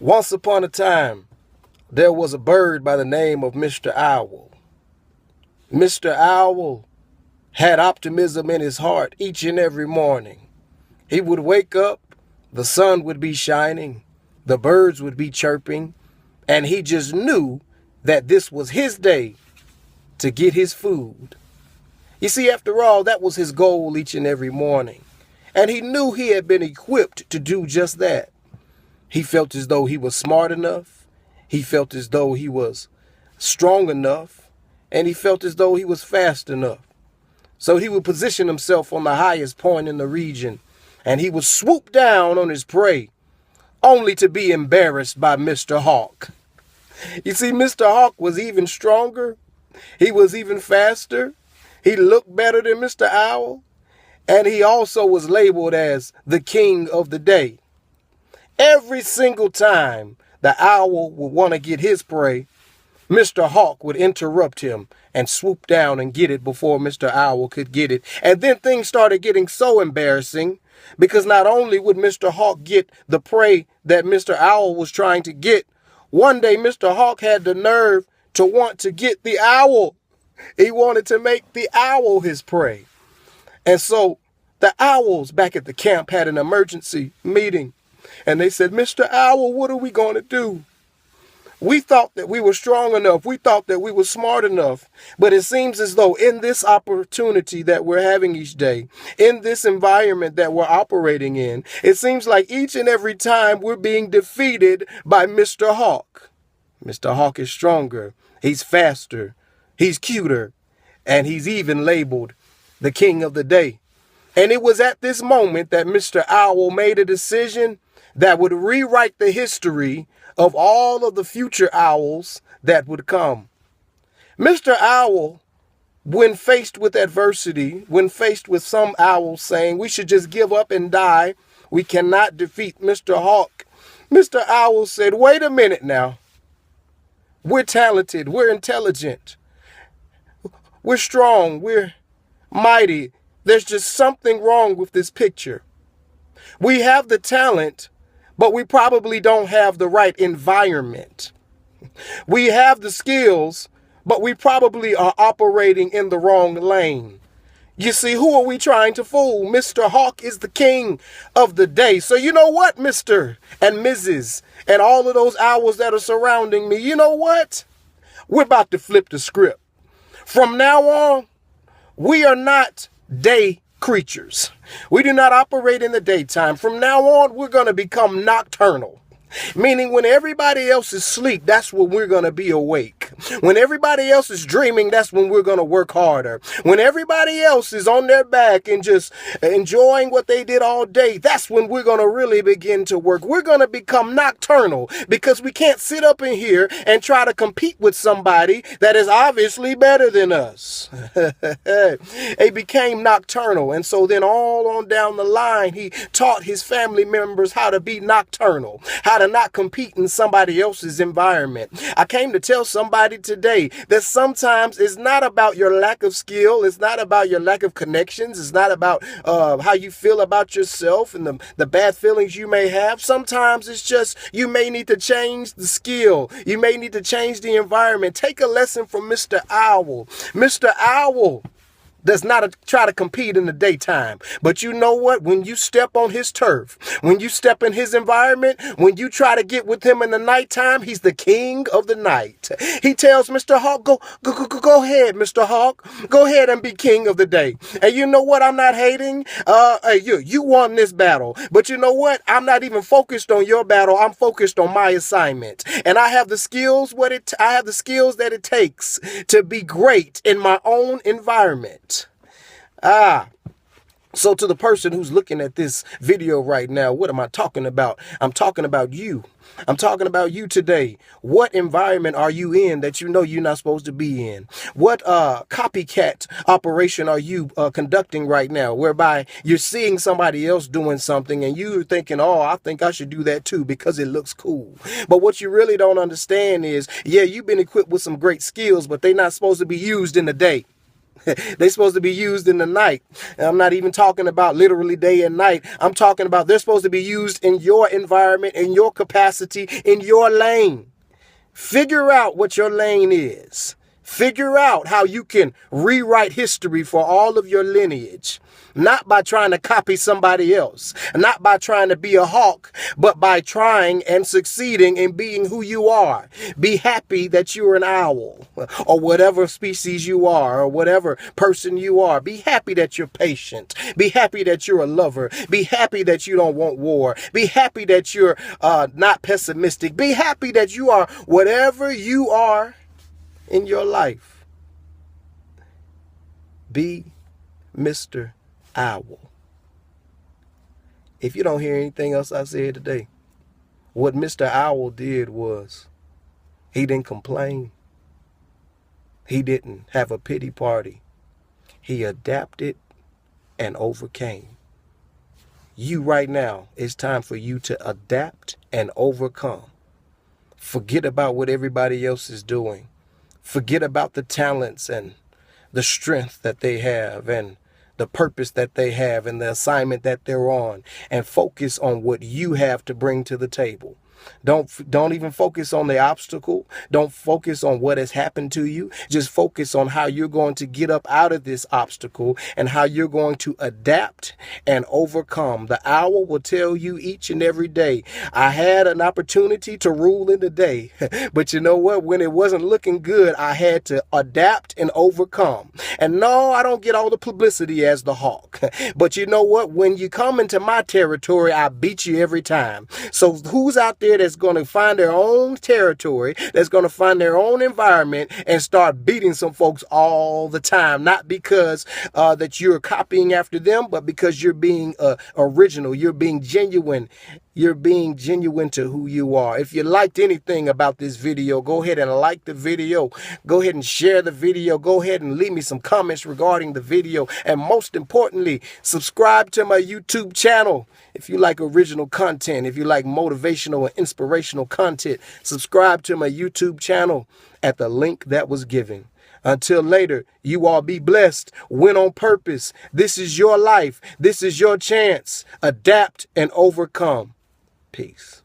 Once upon a time, there was a bird by the name of Mr. Owl. Mr. Owl had optimism in his heart each and every morning. He would wake up, the sun would be shining, the birds would be chirping, and he just knew that this was his day to get his food. You see, after all, that was his goal each and every morning. And he knew he had been equipped to do just that. He felt as though he was smart enough. He felt as though he was strong enough. And he felt as though he was fast enough. So he would position himself on the highest point in the region. And he would swoop down on his prey, only to be embarrassed by Mr. Hawk. You see, Mr. Hawk was even stronger. He was even faster. He looked better than Mr. Owl. And he also was labeled as the king of the day. Every single time the owl would want to get his prey, Mr. Hawk would interrupt him and swoop down and get it before Mr. Owl could get it. And then things started getting so embarrassing because not only would Mr. Hawk get the prey that Mr. Owl was trying to get, one day Mr. Hawk had the nerve to want to get the owl. He wanted to make the owl his prey. And so the owls back at the camp had an emergency meeting. And they said, Mr. Owl, what are we going to do? We thought that we were strong enough. We thought that we were smart enough. But it seems as though in this opportunity that we're having each day, in this environment that we're operating in, it seems like each and every time we're being defeated by Mr. Hawk. Mr. Hawk is stronger. He's faster. He's cuter. And he's even labeled the king of the day. And it was at this moment that Mr. Owl made a decision that would rewrite the history of all of the future owls that would come. Mr. Owl, when faced with adversity, when faced with some owls saying we should just give up and die, we cannot defeat Mr. Hawk, Mr. Owl said, wait a minute now. We're talented. We're intelligent. We're strong. We're mighty. There's just something wrong with this picture. We have the talent, but we probably don't have the right environment. We have the skills, but we probably are operating in the wrong lane. You see, who are we trying to fool? Mr. Hawk is the king of the day. So you know what, Mr. and Mrs. and all of those owls that are surrounding me, you know what? We're about to flip the script. From now on, we are not day creatures. We do not operate in the daytime. From now on, we're going to become nocturnal. Meaning when everybody else is asleep, that's when we're going to be awake. When everybody else is dreaming, that's when we're going to work harder. When everybody else is on their back and just enjoying what they did all day, that's when we're going to really begin to work. We're going to become nocturnal because we can't sit up in here and try to compete with somebody that is obviously better than us. He became nocturnal. And so then all on down the line, he taught his family members how to be nocturnal, how to not compete in somebody else's environment. I came to tell somebody today that sometimes it's not about your lack of skill. It's not about your lack of connections. It's not about how you feel about yourself and the bad feelings you may have. Sometimes it's just you may need to change the skill. You may need to change the environment. Take a lesson from Mr. Owl. Mr. Owl does not try to compete in the daytime. But you know what? When you step on his turf, when you step in his environment, when you try to get with him in the nighttime, he's the king of the night. He tells Mr. Hawk, go ahead, Mr. Hawk. Go ahead and be king of the day. And you know what? I'm not hating. You won this battle. But you know what? I'm not even focused on your battle. I'm focused on my assignment. And I have the skills that it takes to be great in my own environment. So to the person who's looking at this video right now, what am I talking about? I'm talking about you. I'm talking about you today. What environment are you in that you know you're not supposed to be in? What copycat operation are you conducting right now, whereby you're seeing somebody else doing something and you're thinking, oh, I think I should do that too because it looks cool. But what you really don't understand is, yeah, you've been equipped with some great skills, but they're not supposed to be used in the day. They're supposed to be used in the night. And I'm not even talking about literally day and night. I'm talking about they're supposed to be used in your environment, in your capacity, in your lane. Figure out what your lane is. Figure out how you can rewrite history for all of your lineage. Not by trying to copy somebody else, not by trying to be a hawk, but by trying and succeeding in being who you are. Be happy that you're an owl or whatever species you are or whatever person you are. Be happy that you're patient. Be happy that you're a lover. Be happy that you don't want war. Be happy that you're not pessimistic. Be happy that you are whatever you are in your life. Be Mr. Owl. If you don't hear anything else I said today, what Mr. Owl did was he didn't complain. He didn't have a pity party. He adapted and overcame. You right now, it's time for you to adapt and overcome. Forget about what everybody else is doing. Forget about the talents and the strength that they have and the purpose that they have and the assignment that they're on, and focus on what you have to bring to the table. Don't even focus on the obstacle. Don't focus on what has happened to you. Just focus on how you're going to get up out of this obstacle and how you're going to adapt and overcome. The owl will tell you each and every day, I had an opportunity to rule in the day, but you know what? When it wasn't looking good, I had to adapt and overcome. And no, I don't get all the publicity as the hawk, but you know what? When you come into my territory, I beat you every time. So who's out there that's going to find their own territory, that's going to find their own environment and start beating some folks all the time? Not because that you're copying after them, but because you're being original, you're being genuine. You're being genuine to who you are. If you liked anything about this video, go ahead and like the video. Go ahead and share the video. Go ahead and leave me some comments regarding the video. And most importantly, subscribe to my YouTube channel. If you like original content, if you like motivational and inspirational content, subscribe to my YouTube channel at the link that was given. Until later, you all be blessed. Win on purpose. This is your life. This is your chance. Adapt and overcome. Peace.